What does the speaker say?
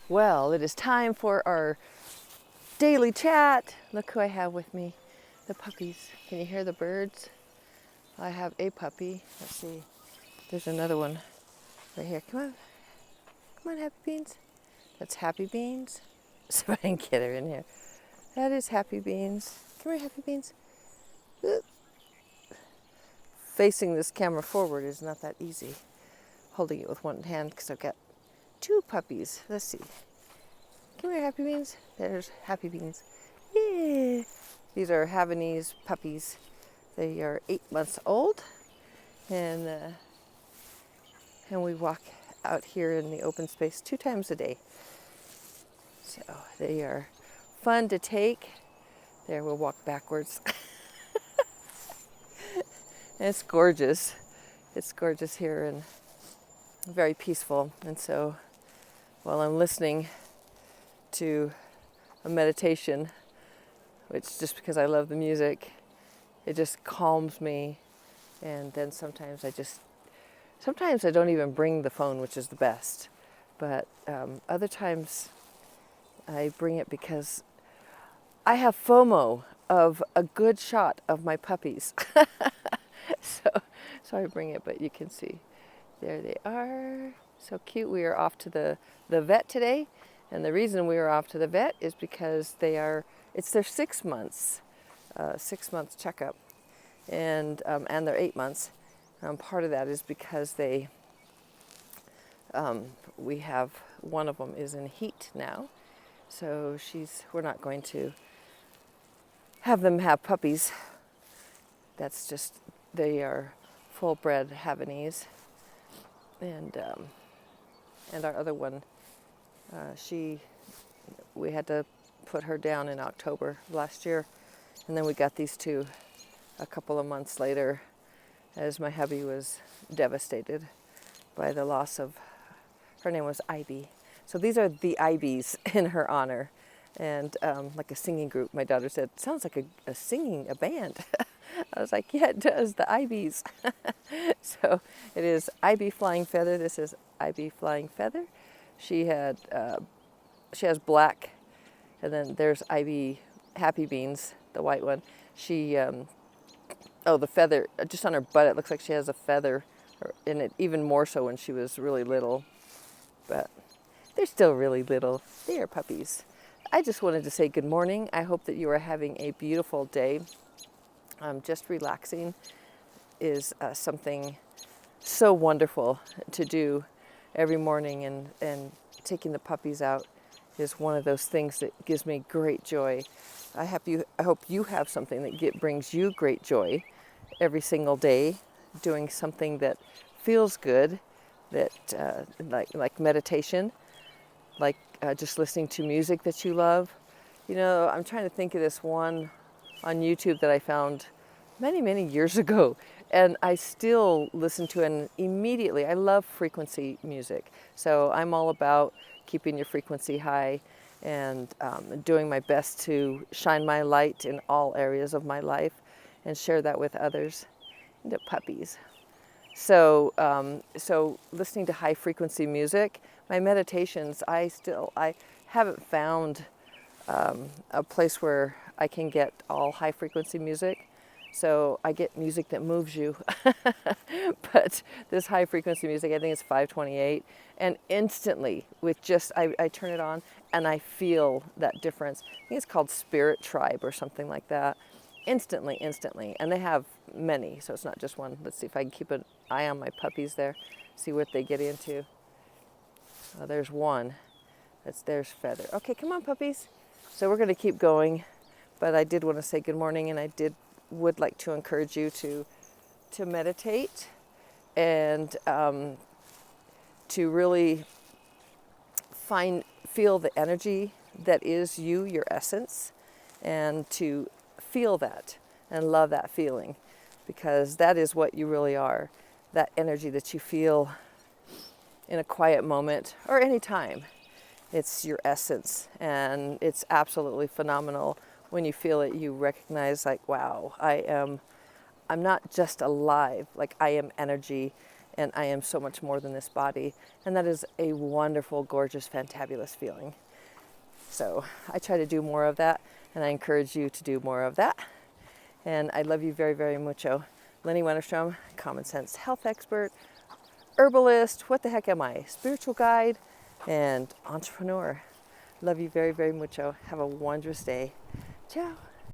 Well, it is time for our daily chat. Look who I have with me, the puppies. Can you hear the birds? I have a puppy. Let's see. There's another one right here. Come on, Happy Beans. That's Happy Beans. So I can get her in here. That is Happy Beans. Come here, Happy Beans. Facing this camera forward is not that easy. Holding it with one hand because I've got two puppies. Let's see. Come here, Happy Beans. There's Happy Beans. Yeah. These are Havanese puppies. They are 8 months old, and we walk out here in the open space 2 times a day. So they are fun to take. There, we'll walk backwards. And it's gorgeous. It's gorgeous here and very peaceful. And so while I'm listening to a meditation, which just because I love the music, it just calms me. And then sometimes I don't even bring the phone, which is the best. But other times I bring it because I have FOMO of a good shot of my puppies. So I bring it, but you can see, there they are. So cute. We are off to the vet today. And the reason we are off to the vet is because it's their 6 months, 6 month checkup, and their 8 months. Part of that is because we have one of them is in heat now, so we're not going to have them have puppies. That's just, they are full-bred Havanese, and our other one, we had to put her down in October last year, and then we got these two a couple of months later, as my hubby was devastated by the loss of, her name was Ivy. So these are the Ivies in her honor, and like a singing group. My daughter said, sounds like a band. I was like, yeah, it does, the Ivies. So it is Ivy Flying Feather. This is Ivy Flying Feather. She has black, and then there's Ivy Happy Beans, the white one. The feather, just on her butt, it looks like she has a feather, in it, even more so when she was really little. But they're still really little. They are puppies. I just wanted to say good morning. I hope that you are having a beautiful day. Just relaxing is something so wonderful to do every morning, and taking the puppies out is one of those things that gives me great joy. I hope you have something that brings you great joy every single day, doing something that feels good, that like meditation, like just listening to music that you love. You know, I'm trying to think of this one on YouTube that I found many years ago, and I still listen to it, and immediately, I love frequency music. So I'm all about keeping your frequency high, and doing my best to shine my light in all areas of my life and share that with others. The puppies. So listening to high frequency music, my meditations, I haven't found a place where I can get all high frequency music. So I get music that moves you. But this high frequency music, I think it's 528. And instantly, I turn it on and I feel that difference. I think it's called Spirit Tribe or something like that. Instantly. And they have many, so it's not just one. Let's see if I can keep an eye on my puppies there, see what they get into. Oh, there's one. There's Feather. Okay, come on, puppies. So we're going to keep going, but I did want to say good morning, and I would like to encourage you to meditate, and to really feel the energy that is you, your essence, and to feel that and love that feeling, because that is what you really are, that energy that you feel in a quiet moment or any time. It's your essence, and it's absolutely phenomenal. When you feel it, you recognize, like, wow, I'm not just alive, like I am energy, and I am so much more than this body. And that is a wonderful, gorgeous, fantabulous feeling. So I try to do more of that, and I encourage you to do more of that. And I love you very, very mucho. Lynnie Wennerstrom, common sense health expert, herbalist, what the heck am I? Spiritual guide and entrepreneur. Love you very, very mucho. Have a wondrous day. Ciao.